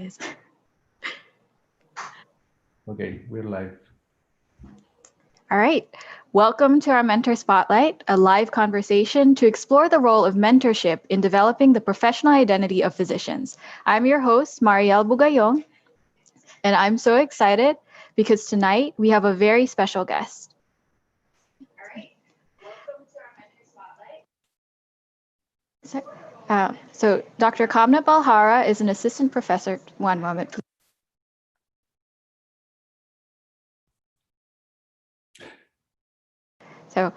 guys. Okay, we're live. All right. Welcome to our Mentor Spotlight, a live conversation to explore the role of mentorship in developing the professional identity of physicians. I'm your host, Marielle Bugayong, and I'm so excited because tonight we have a very special guest. All right. Welcome to our Mentor Spotlight. So Dr. Kamna Balhara is an assistant professor. One moment, please. So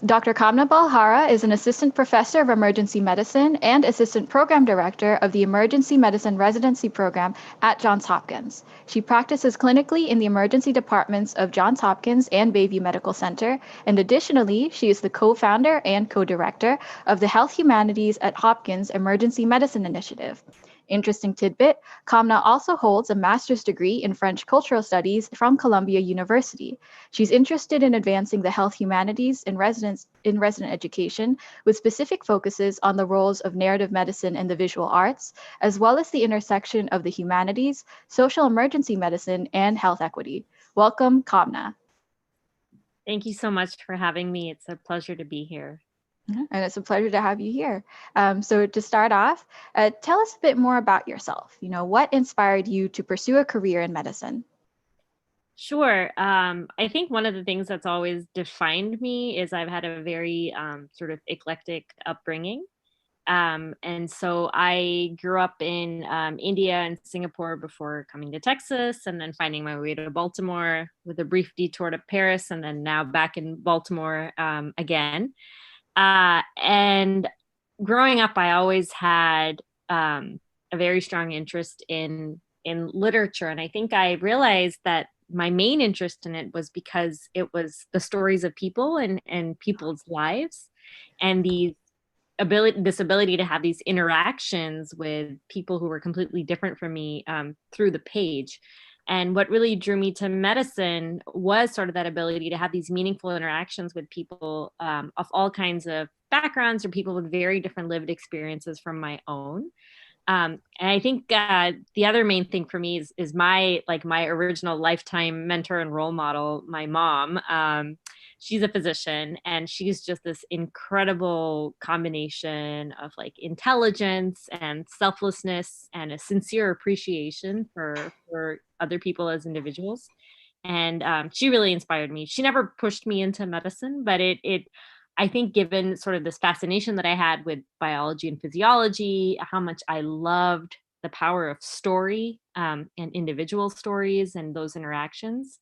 Dr. Kamna Balhara is an assistant professor of emergency medicine and assistant program director of the emergency medicine residency program at Johns Hopkins. She practices clinically in the emergency departments of Johns Hopkins and Bayview Medical Center, and additionally, she is the co-founder and co-director of the Health Humanities at Hopkins Emergency Medicine Initiative. Interesting tidbit, Kamna also holds a master's degree in French cultural studies from Columbia University. She's interested in advancing the health humanities in resident education with specific focuses on the roles of narrative medicine and the visual arts, as well as the intersection of the humanities, social emergency medicine, and health equity. Welcome, Kamna. Thank you so much for having me. It's a pleasure to be here. And it's a pleasure to have you here. So to start off, tell us a bit more about yourself. What inspired you to pursue a career in medicine? Sure. I think one of the things that's always defined me is I've had a very sort of eclectic upbringing. And so I grew up in India and Singapore before coming to Texas, and then finding my way to Baltimore with a brief detour to Paris, and then now back in Baltimore again. And growing up, I always had a very strong interest in literature. And I think I realized that my main interest in it was because it was the stories of people and people's lives, and this ability to have these interactions with people who were completely different from me through the page. And what really drew me to medicine was sort of that ability to have these meaningful interactions with people of all kinds of backgrounds, or people with very different lived experiences from my own. And I think the other main thing for me is my original lifetime mentor and role model, my mom. She's a physician, and she's just this incredible combination of intelligence and selflessness and a sincere appreciation for other people as individuals. And she really inspired me. She never pushed me into medicine, but I think, given sort of this fascination that I had with biology and physiology, how much I loved the power of story and individual stories and those interactions,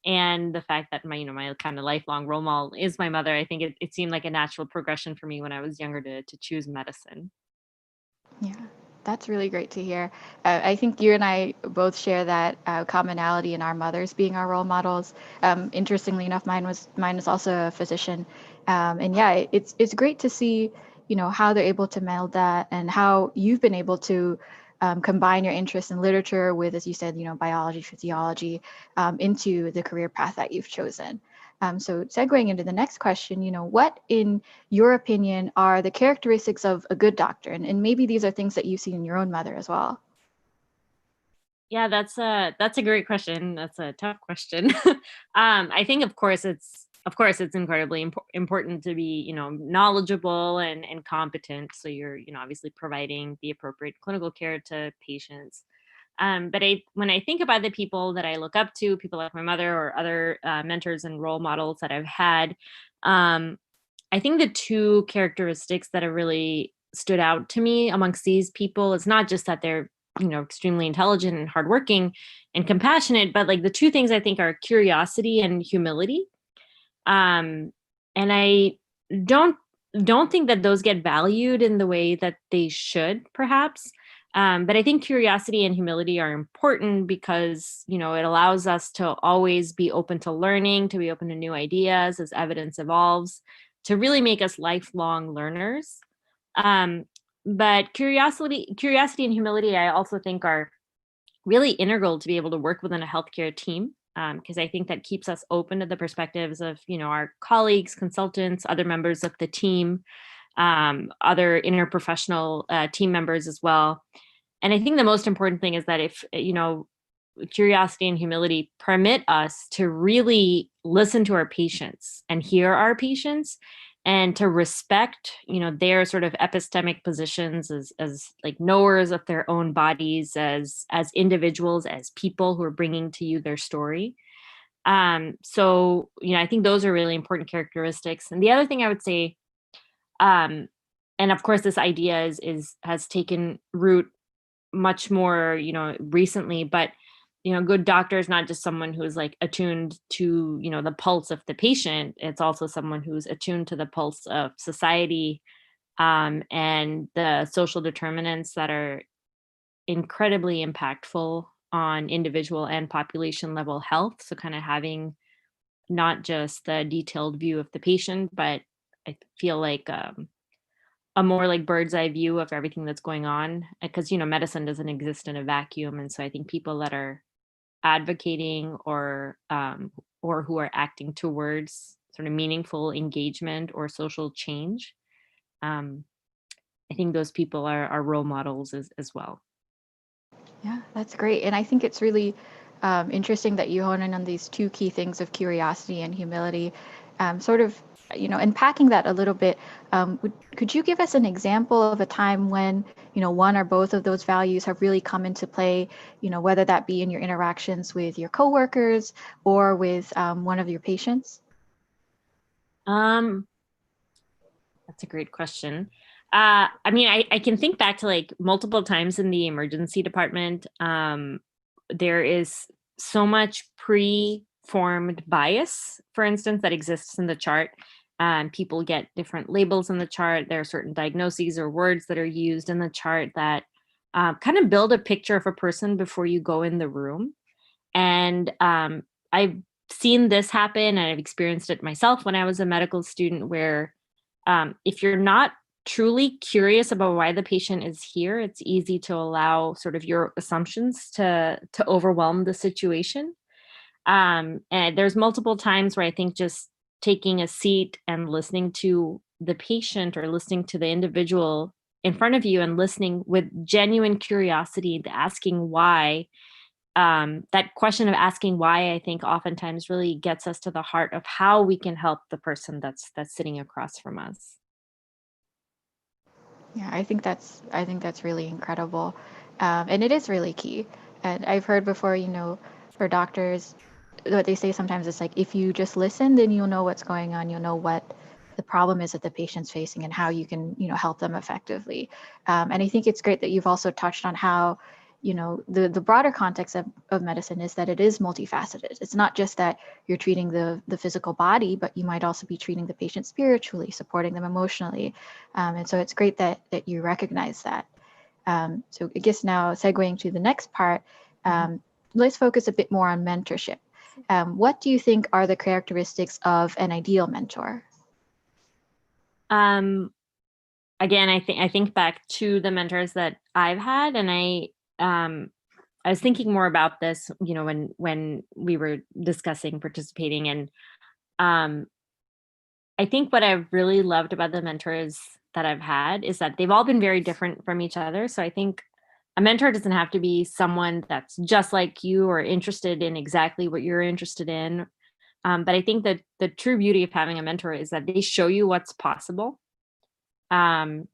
and the fact that my kind of lifelong role model is my mother, I think it seemed like a natural progression for me when I was younger to choose medicine. Yeah, that's really great to hear. I think you and I both share that commonality in our mothers being our role models. Interestingly enough, mine is also a physician, and yeah, it's great to see how they're able to meld that, and how you've been able to combine your interest in literature with, as you said, biology, physiology, into the career path that you've chosen. So segueing into the next question, what, in your opinion, are the characteristics of a good doctor? And maybe these are things that you've seen in your own mother as well. Yeah, that's a great question. That's a tough question. I think, of course, it's incredibly important to be, knowledgeable and competent. So you're, obviously providing the appropriate clinical care to patients. But when I think about the people that I look up to, people like my mother or other mentors and role models that I've had, I think the two characteristics that have really stood out to me amongst these people is not just that they're, extremely intelligent and hardworking and compassionate, but the two things I think are curiosity and humility. And I don't think that those get valued in the way that they should, perhaps. But I think curiosity and humility are important because, it allows us to always be open to learning, to be open to new ideas as evidence evolves, to really make us lifelong learners. But curiosity and humility, I also think, are really integral to be able to work within a healthcare team, because I think that keeps us open to the perspectives of, our colleagues, consultants, other members of the team, other interprofessional team members as well. And I think the most important thing is that if, curiosity and humility permit us to really listen to our patients and hear our patients, and to respect, their sort of epistemic positions as like knowers of their own bodies, as individuals, as people who are bringing to you their story. So, I think those are really important characteristics. And the other thing I would say, and of course, this idea has taken root much more, recently, but good doctor is not just someone who is like attuned to, the pulse of the patient. It's also someone who's attuned to the pulse of society, and the social determinants that are incredibly impactful on individual and population level health. So kind of having not just the detailed view of the patient, but I feel like a more like bird's eye view of everything that's going on, because medicine doesn't exist in a vacuum. And so I think people that are advocating or who are acting towards sort of meaningful engagement or social change, I think those people are role models as well. Yeah, that's great. And I think it's really interesting that you hone in on these two key things of curiosity and humility. Sort of, unpacking that a little bit, could you give us an example of a time when, one or both of those values have really come into play, whether that be in your interactions with your coworkers or with one of your patients? That's a great question. I mean, I can think back to like multiple times in the emergency department. There is so much pre-formed bias, for instance, that exists in the chart. People get different labels in the chart. There are certain diagnoses or words that are used in the chart that kind of build a picture of a person before you go in the room. And I've seen this happen, and I've experienced it myself when I was a medical student, where if you're not truly curious about why the patient is here, it's easy to allow sort of your assumptions to overwhelm the situation. And there's multiple times where I think just taking a seat and listening to the patient or listening to the individual in front of you and listening with genuine curiosity and asking why, that question of asking why, I think oftentimes really gets us to the heart of how we can help the person that's sitting across from us. Yeah, I think that's really incredible, and it is really key. And I've heard before, for doctors, what they say sometimes is like, if you just listen, then you'll know what's going on. You'll know what the problem is that the patient's facing and how you can, help them effectively. And I think it's great that you've also touched on how, the broader context of medicine is that it is multifaceted. It's not just that you're treating the physical body, but you might also be treating the patient spiritually, supporting them emotionally. And so it's great that you recognize that. So I guess now segueing to the next part, let's focus a bit more on mentorship. What do you think are the characteristics of an ideal mentor? Again, I think back to the mentors that I've had, and I was thinking more about this, when we were discussing participating, and I think what I've really loved about the mentors that I've had is that they've all been very different from each other. So I think a mentor doesn't have to be someone that's just like you or interested in exactly what you're interested in. But I think that the true beauty of having a mentor is that they show you what's possible. And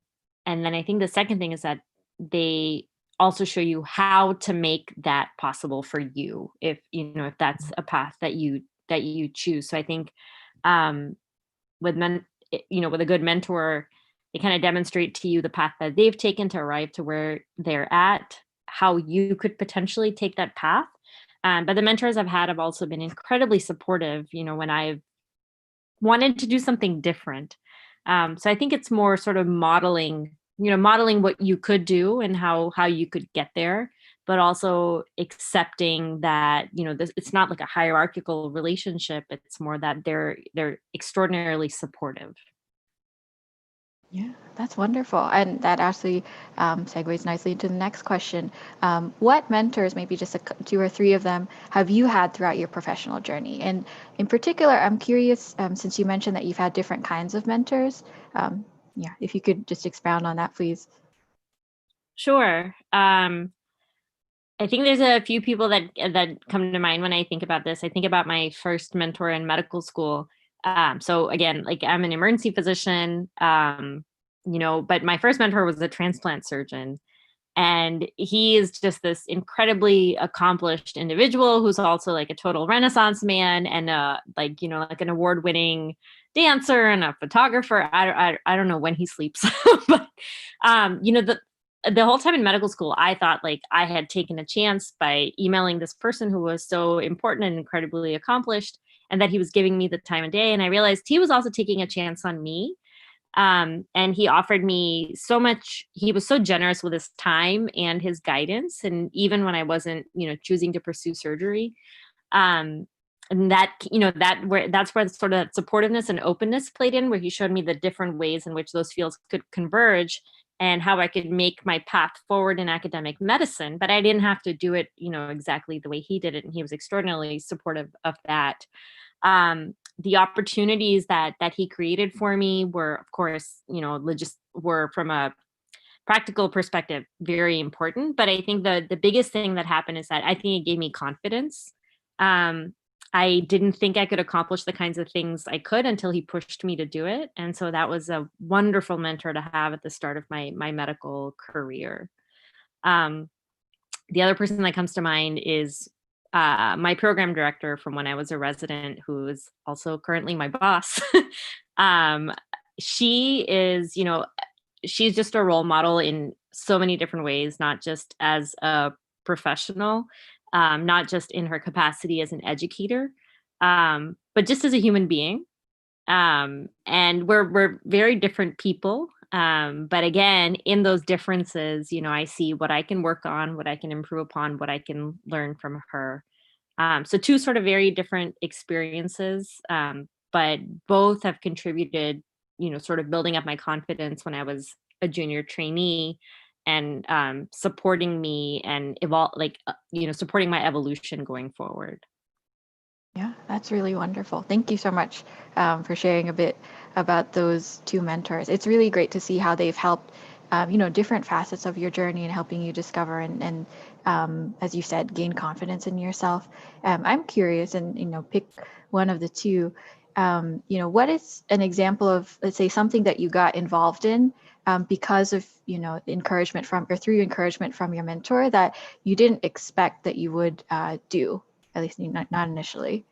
then I think the second thing is that they also show you how to make that possible for you, if that's a path that you choose. So I think with with a good mentor, they kind of demonstrate to you the path that they've taken to arrive to where they're at, how you could potentially take that path. But the mentors I've had have also been incredibly supportive, when I've wanted to do something different. So I think it's more sort of modeling what you could do and how you could get there, but also accepting that, it's not like a hierarchical relationship. It's more that they're extraordinarily supportive. Yeah, that's wonderful. And that actually segues nicely into the next question. What mentors, maybe just two or three of them, have you had throughout your professional journey? And in particular, I'm curious, since you mentioned that you've had different kinds of mentors, if you could just expound on that, please. Sure. I think there's a few people that come to mind when I think about this. I think about my first mentor in medical school. So again, like I'm an emergency physician, but my first mentor was a transplant surgeon. And he is just this incredibly accomplished individual who's also like a total Renaissance man and like an award-winning dancer and a photographer. I don't know when he sleeps, but the whole time in medical school, I thought like I had taken a chance by emailing this person who was so important and incredibly accomplished, and that he was giving me the time of day. And I realized he was also taking a chance on me. And he offered me so much. He was so generous with his time and his guidance. And even when I wasn't, choosing to pursue surgery, and that's where sort of supportiveness and openness played in, where he showed me the different ways in which those fields could converge and how I could make my path forward in academic medicine. But I didn't have to do it, exactly the way he did it. And he was extraordinarily supportive of that. The opportunities that he created for me were, of course, were from a practical perspective very important. But I think the biggest thing that happened is that I think it gave me confidence. I didn't think I could accomplish the kinds of things I could until he pushed me to do it. And so that was a wonderful mentor to have at the start of my medical career. The other person that comes to mind is my program director from when I was a resident, who is also currently my boss. She is, she's just a role model in so many different ways, not just as a professional, not just in her capacity as an educator, but just as a human being. And we're very different people. But again, in those differences, I see what I can work on, what I can improve upon, what I can learn from her. So two sort of very different experiences, but both have contributed, sort of building up my confidence when I was a junior trainee, and supporting me and supporting my evolution going forward. Yeah, that's really wonderful. Thank you so much for sharing a bit about those two mentors. It's really great to see how they've helped, different facets of your journey and helping you discover and as you said, gain confidence in yourself. I'm curious, and pick one of the two. What is an example of, let's say, something that you got involved in because of encouragement from, or through encouragement from your mentor, that you didn't expect that you would do? At least not initially.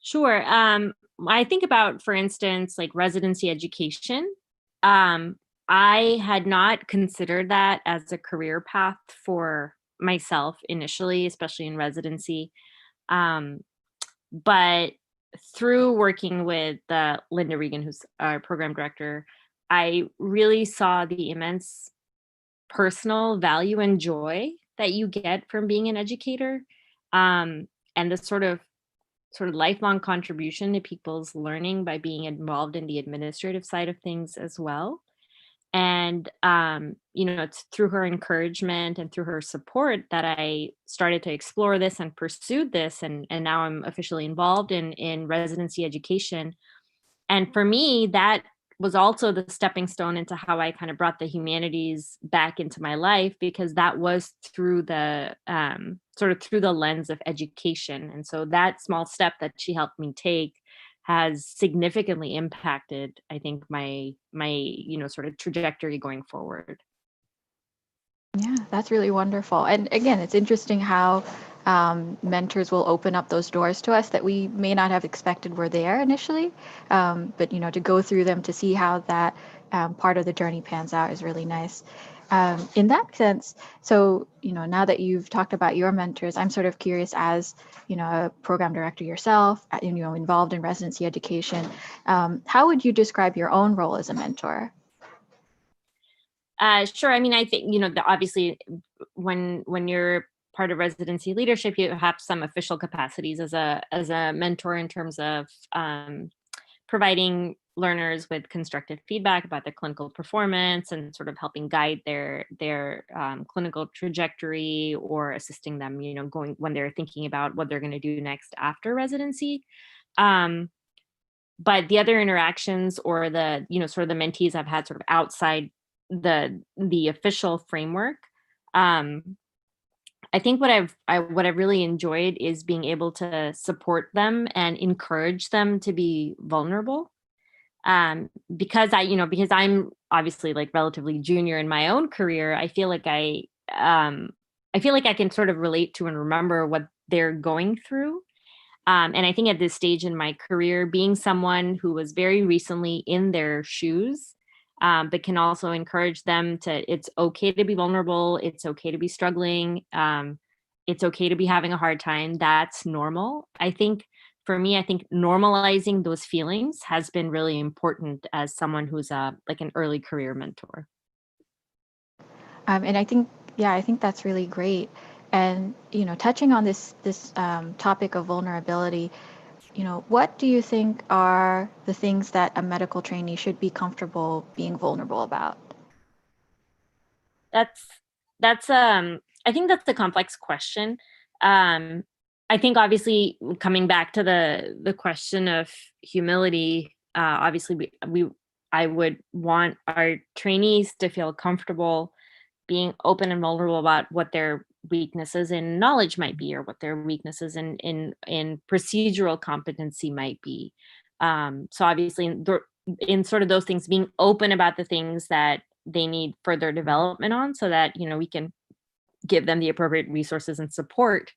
Sure. I think about, for instance, like residency education. I had not considered that as a career path for myself initially, especially in residency. But through working with Linda Regan, who's our program director, I really saw the immense personal value and joy that you get from being an educator, and the sort of lifelong contribution to people's learning by being involved in the administrative side of things as well. And it's through her encouragement and through her support that I started to explore this and pursued this, and now I'm officially involved in residency education. And for me, that was also the stepping stone into how I kind of brought the humanities back into my life, because that was through the through the lens of education. And so that small step that she helped me take has significantly impacted, I think, my sort of trajectory going forward. Yeah, that's really wonderful. And again, it's interesting how mentors will open up those doors to us that we may not have expected were there initially. But to go through them to see how that part of the journey pans out is really nice. In that sense, so now that you've talked about your mentors, I'm sort of curious, as a program director yourself, involved in residency education, how would you describe your own role as a mentor? Sure. I mean, I think, obviously when you're part of residency leadership, you have some official capacities as a mentor in terms of providing learners with constructive feedback about their clinical performance and sort of helping guide their clinical trajectory, or assisting them, going when they're thinking about what they're going to do next after residency. But the other interactions, or the sort of the mentees I've had sort of outside the official framework. I think what I've really enjoyed is being able to support them and encourage them to be vulnerable. Because because I'm obviously like relatively junior in my own career, I feel like I can sort of relate to and remember what they're going through. And I think at this stage in my career, being someone who was very recently in their shoes, but can also encourage them to, it's okay to be vulnerable. It's okay to be struggling. It's okay to be having a hard time. That's normal. I think for me, I think normalizing those feelings has been really important as someone who's like an early career mentor. And I think, yeah, I think that's really great. And, touching on this topic of vulnerability, what do you think are the things that a medical trainee should be comfortable being vulnerable about? That's I think that's the complex question. Um, I think obviously coming back to the question of humility, obviously I would want our trainees to feel comfortable being open and vulnerable about what their weaknesses in knowledge might be, or what their weaknesses in procedural competency might be. So obviously in sort of those things, being open about the things that they need further development on, so that we can give them the appropriate resources and support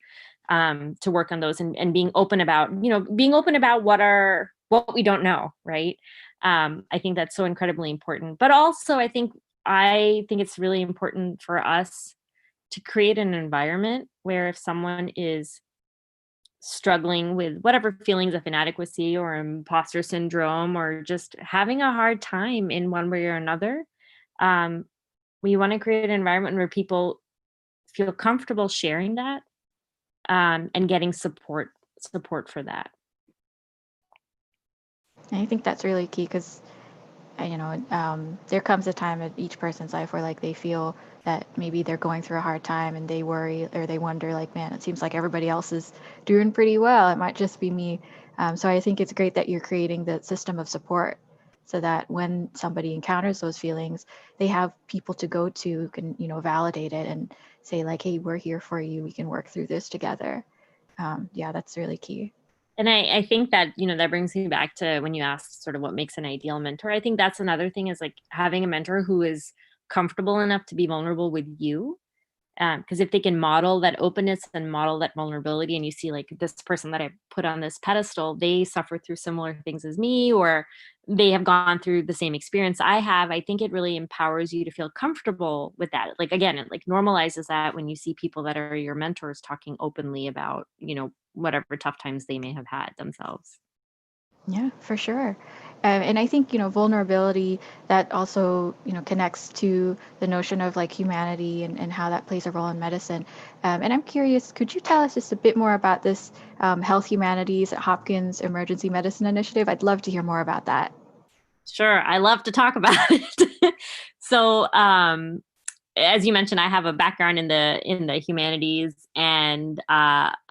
to work on those, and being open about what we don't know, right? I think that's so incredibly important. But also I think it's really important for us to create an environment where if someone is struggling with whatever feelings of inadequacy or imposter syndrome, or just having a hard time in one way or another, um, we want to create an environment where people feel comfortable sharing that, and getting support for that. And I think that's really key because, there comes a time in each person's life where like they feel that maybe they're going through a hard time and they worry or they wonder like, man, it seems like everybody else is doing pretty well. It might just be me. So I think it's great that you're creating the system of support so that when somebody encounters those feelings, they have people to go to who can, validate it and say like, hey, we're here for you. We can work through this together. Yeah, that's really key. And I think that, that brings me back to when you asked sort of what makes an ideal mentor. I think that's another thing, is like having a mentor who is comfortable enough to be vulnerable with you. Because if they can model that openness and model that vulnerability, and you see like this person that I put on this pedestal, they suffer through similar things as me, or they have gone through the same experience I have, I think it really empowers you to feel comfortable with that. Like, again, it like normalizes that when you see people that are your mentors talking openly about, whatever tough times they may have had themselves. Yeah, for sure. And I think, vulnerability that also, connects to the notion of like humanity and how that plays a role in medicine. And I'm curious, could you tell us just a bit more about this Health Humanities at Hopkins Emergency Medicine Initiative? I'd love to hear more about that. Sure. I love to talk about it. So, as you mentioned, I have a background in the humanities, and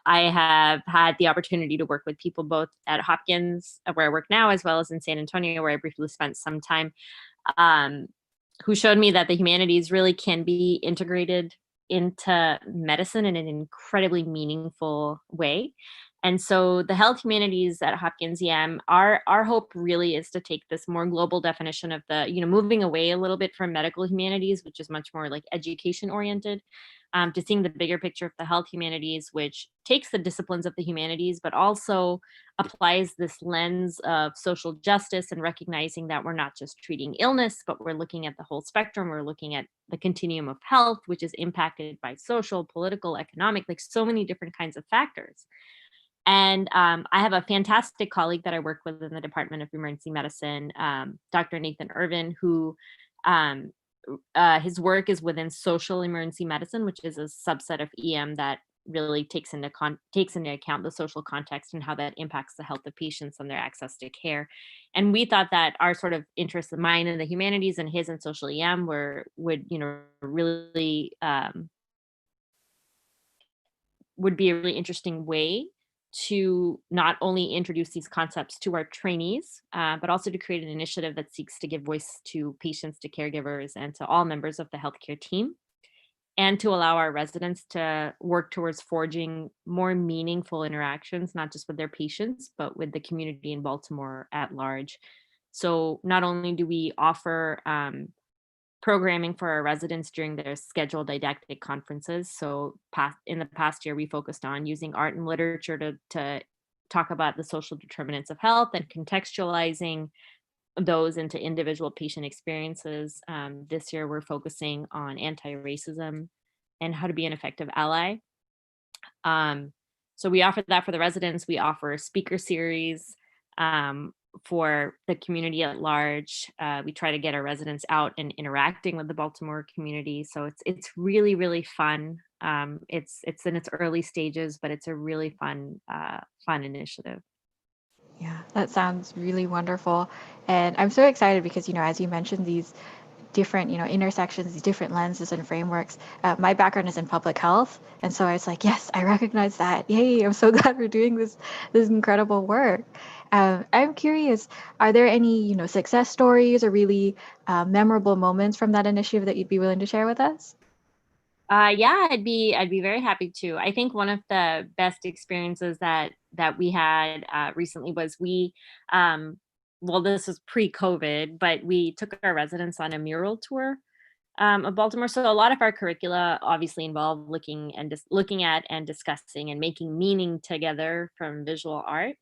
I have had the opportunity to work with people both at Hopkins, where I work now, as well as in San Antonio, where I briefly spent some time, um, who showed me that the humanities really can be integrated into medicine in an incredibly meaningful way. And so the health humanities at Hopkins EM, our hope really is to take this more global definition of the, moving away a little bit from medical humanities, which is much more like education oriented, to seeing the bigger picture of the health humanities, which takes the disciplines of the humanities, but also applies this lens of social justice and recognizing that we're not just treating illness, but we're looking at the whole spectrum. We're looking at the continuum of health, which is impacted by social, political, economic, like so many different kinds of factors. And I have a fantastic colleague that I work with in the Department of Emergency Medicine, Dr. Nathan Irvin, who his work is within social emergency medicine, which is a subset of EM that really takes into account the social context and how that impacts the health of patients and their access to care. And we thought that our sort of interests, mine in the humanities and his in social EM, would be a really interesting way to not only introduce these concepts to our trainees, but also to create an initiative that seeks to give voice to patients, to caregivers, and to all members of the healthcare team, and to allow our residents to work towards forging more meaningful interactions, not just with their patients, but with the community in Baltimore at large. So not only do we offer programming for our residents during their scheduled didactic conferences. So in the past year, we focused on using art and literature to talk about the social determinants of health and contextualizing those into individual patient experiences. This year, we're focusing on anti-racism and how to be an effective ally. So we offer that for the residents. We offer a speaker series for the community at large. We try to get our residents out and interacting with the Baltimore community. So it's really, really fun. It's in its early stages, but it's a really fun initiative. Yeah, that sounds really wonderful. And I'm so excited because, as you mentioned, these different, intersections, these different lenses and frameworks. My background is in public health. And so I was like, yes, I recognize that. Yay, I'm so glad we're doing this incredible work. I'm curious, are there any, success stories or really memorable moments from that initiative that you'd be willing to share with us? Yeah, I'd be very happy to. I think one of the best experiences that we had recently was well, this was pre-COVID, but we took our residents on a mural tour of Baltimore. So a lot of our curricula obviously involve looking at and discussing and making meaning together from visual art.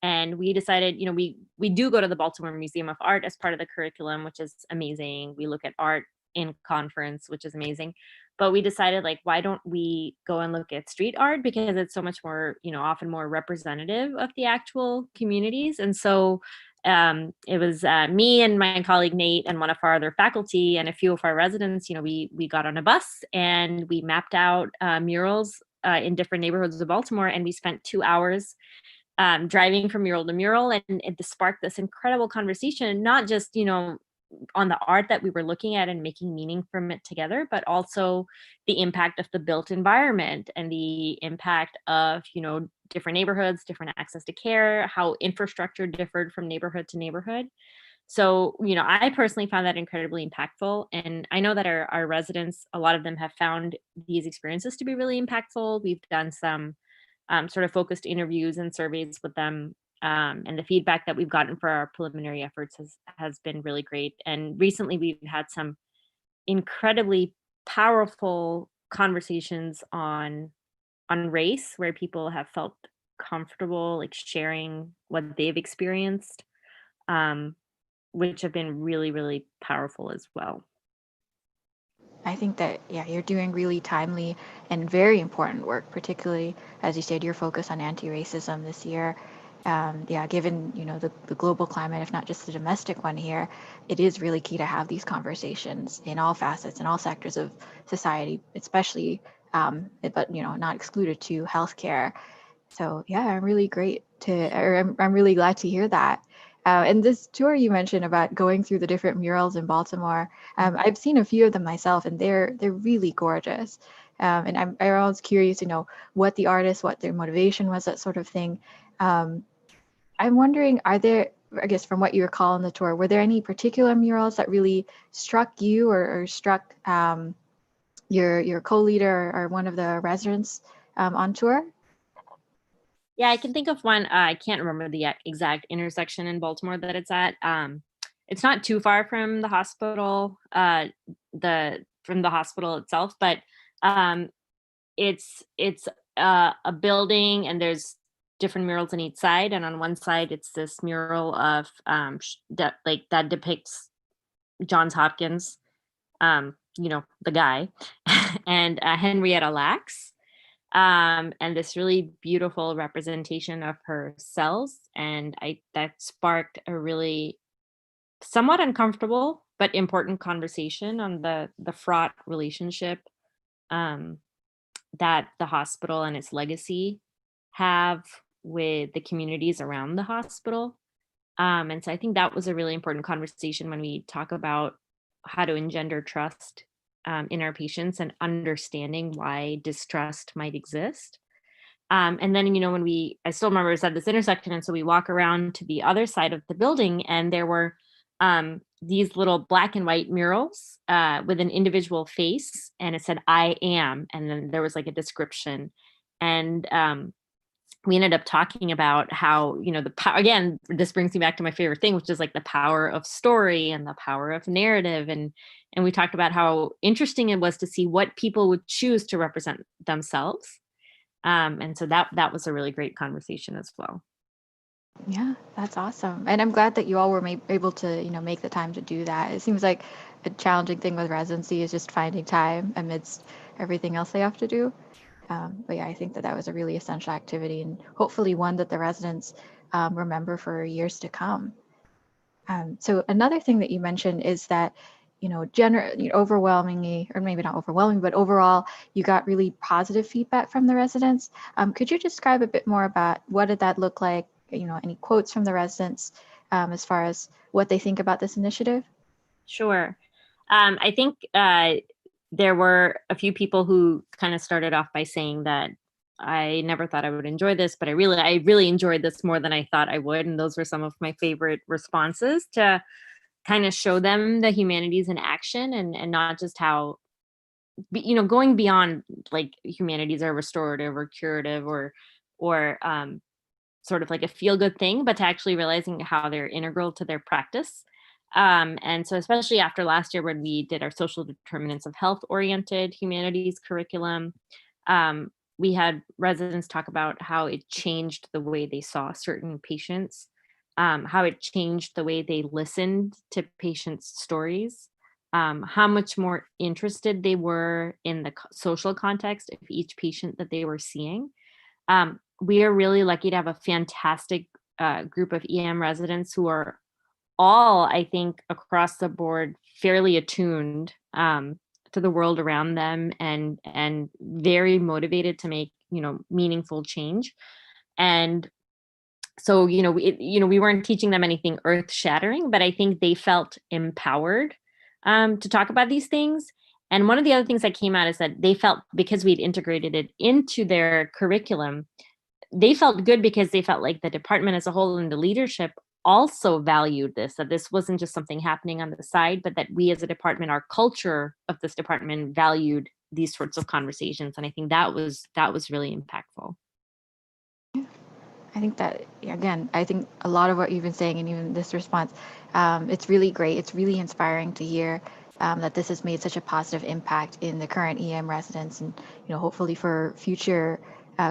And we decided, we do go to the Baltimore Museum of Art as part of the curriculum, which is amazing. We look at art in conference, which is amazing. But we decided, like, why don't we go and look at street art, because it's so much more, often more representative of the actual communities. And so it was me and my colleague Nate and one of our other faculty and a few of our residents. We got on a bus and we mapped out murals in different neighborhoods of Baltimore, and we spent 2 hours driving from mural to mural, and it sparked this incredible conversation, not just, on the art that we were looking at and making meaning from it together, but also the impact of the built environment and the impact of, different neighborhoods, different access to care, how infrastructure differed from neighborhood to neighborhood. So, I personally found that incredibly impactful. And I know that our residents, a lot of them have found these experiences to be really impactful. We've done some sort of focused interviews and surveys with them. And the feedback that we've gotten for our preliminary efforts has been really great. And recently we've had some incredibly powerful conversations on race, where people have felt comfortable like sharing what they've experienced, which have been really, really powerful as well. I think that, yeah, you're doing really timely and very important work, particularly, as you said, your focus on anti-racism this year. Yeah, given, the global climate, if not just the domestic one here, it is really key to have these conversations in all facets, in all sectors of society, especially, but, not excluded to healthcare. So yeah, I'm really glad to hear that. And this tour you mentioned about going through the different murals in Baltimore, I've seen a few of them myself, and they're really gorgeous. And I'm always curious to know what the artist, what their motivation was, that sort of thing. I'm wondering, I guess from what you recall on the tour, were there any particular murals that really struck you or struck your co-leader or one of the residents on tour? Yeah, I can think of one. I can't remember the exact intersection in Baltimore that it's at. It's not too far from the hospital, from the hospital itself, but it's a building, and there's different murals on each side. And on one side, it's this mural of that depicts Johns Hopkins, the guy, and Henrietta Lacks. And this really beautiful representation of her cells. And that sparked a really somewhat uncomfortable but important conversation on the fraught relationship that the hospital and its legacy have with the communities around the hospital. And so I think that was a really important conversation when we talk about how to engender trust in our patients and understanding why distrust might exist. And then, when I still remember it was at this intersection. And so we walk around to the other side of the building, and there were these little black and white murals with an individual face, and it said, "I am." And then there was like a description. And we ended up talking about how, the power, again, this brings me back to my favorite thing, which is like the power of story and the power of narrative. And we talked about how interesting it was to see what people would choose to represent themselves. And so that was a really great conversation as well. Yeah, that's awesome. And I'm glad that you all were able to, make the time to do that. It seems like a challenging thing with residency is just finding time amidst everything else they have to do. But yeah, I think that was a really essential activity, and hopefully one that the residents remember for years to come. So another thing that you mentioned is that, overwhelmingly, or maybe not overwhelming, but overall, you got really positive feedback from the residents. Could you describe a bit more about what did that look like? Any quotes from the residents as far as what they think about this initiative? Sure. I think there were a few people who kind of started off by saying that I never thought I would enjoy this, but I really enjoyed this more than I thought I would. And those were some of my favorite responses, to kind of show them the humanities in action, and not just how, going beyond like humanities are restorative or curative or sort of like a feel good thing, but to actually realizing how they're integral to their practice. And so, especially after last year when we did our social determinants of health oriented humanities curriculum, we had residents talk about how it changed the way they saw certain patients, how it changed the way they listened to patients' stories, how much more interested they were in the social context of each patient that they were seeing. We are really lucky to have a fantastic group of EM residents who are all, I think, across the board, fairly attuned to the world around them, and very motivated to make meaningful change. And so we weren't teaching them anything earth shattering, but I think they felt empowered to talk about these things. And one of the other things that came out is that they felt, because we'd integrated it into their curriculum, they felt good because they felt like the department as a whole and the leadership also valued this, that this wasn't just something happening on the side, but that we as a department, our culture of this department, valued these sorts of conversations. And I think that was really impactful. I think that, again, I think a lot of what you've been saying, and even this response, it's really great. It's really inspiring to hear that this has made such a positive impact in the current EM residents, and hopefully for future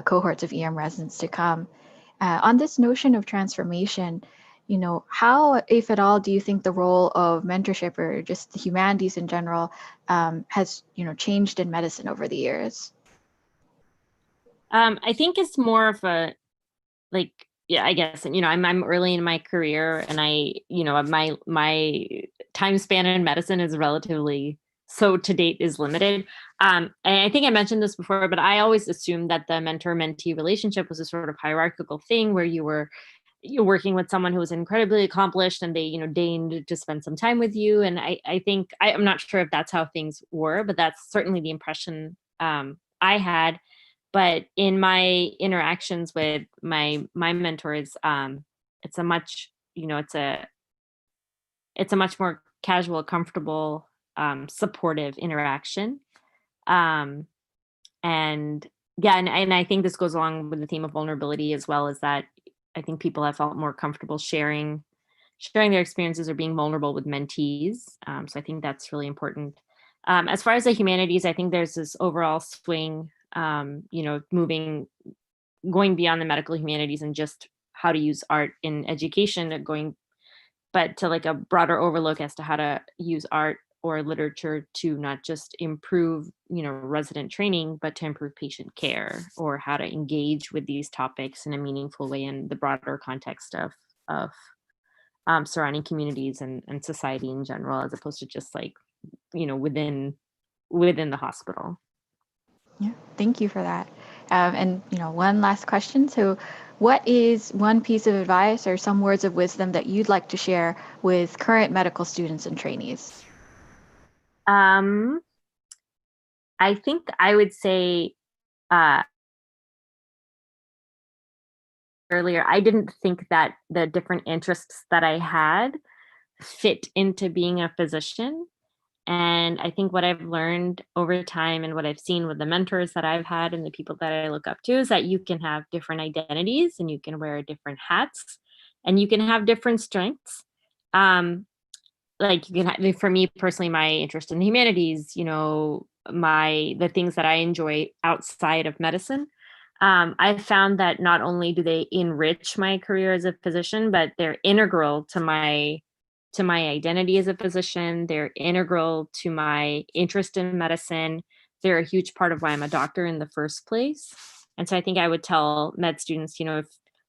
cohorts of EM residents to come. On this notion of transformation, how, if at all, do you think the role of mentorship or just the humanities in general has changed in medicine over the years? I think it's more of a, like, yeah, I guess, I'm early in my career, and my time span in medicine is relatively, so to date, is limited. And I think I mentioned this before, but I always assumed that the mentor-mentee relationship was a sort of hierarchical thing where you're working with someone who was incredibly accomplished, and they, deigned to spend some time with you. And I think, I'm not sure if that's how things were, but that's certainly the impression I had. But in my interactions with my mentors, it's a much, it's a much more casual, comfortable, supportive interaction. Um, and yeah, and I think this goes along with the theme of vulnerability as well, as that I think people have felt more comfortable sharing their experiences or being vulnerable with mentees. So I think that's really important. As far as the humanities, I think there's this overall swing, going beyond the medical humanities and just how to use art in education, but to like a broader overlook as to how to use art or literature to not just improve, resident training, but to improve patient care, or how to engage with these topics in a meaningful way in the broader context of surrounding communities and society in general, as opposed to just like, within the hospital. Yeah, thank you for that. And one last question. So, what is one piece of advice or some words of wisdom that you'd like to share with current medical students and trainees? I think I would say, earlier, I didn't think that the different interests that I had fit into being a physician. And I think what I've learned over time and what I've seen with the mentors that I've had and the people that I look up to is that you can have different identities and you can wear different hats and you can have different strengths. Like you can have, for me personally, my interest in the humanities, the things that I enjoy outside of medicine. I found that not only do they enrich my career as a physician, but they're integral to my identity as a physician. They're integral to my interest in medicine. They're a huge part of why I'm a doctor in the first place. And so I think I would tell med students, if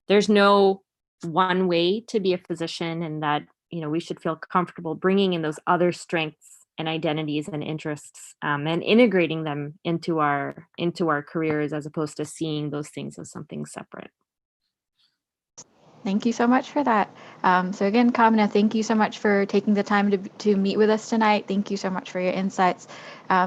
there's no one way to be a physician, and that, we should feel comfortable bringing in those other strengths and identities and interests, and integrating them into our careers, as opposed to seeing those things as something separate. Thank you so much for that. So again, Kamna, thank you so much for taking the time to meet with us tonight. Thank you so much for your insights.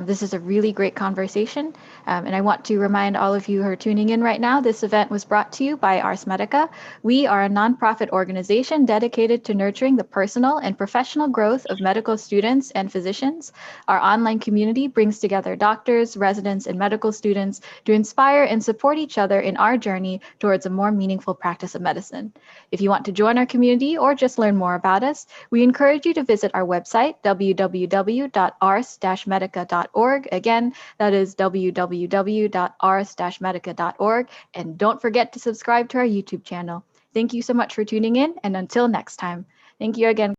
This is a really great conversation. And I want to remind all of you who are tuning in right now, this event was brought to you by Ars Medica. We are a nonprofit organization dedicated to nurturing the personal and professional growth of medical students and physicians. Our online community brings together doctors, residents, and medical students to inspire and support each other in our journey towards a more meaningful practice of medicine. If you want to join our community or just learn more about us, we encourage you to visit our website, www.ars-medica.org. Again, that is www.ars-medica.org. And don't forget to subscribe to our YouTube channel. Thank you so much for tuning in, and until next time. Thank you again.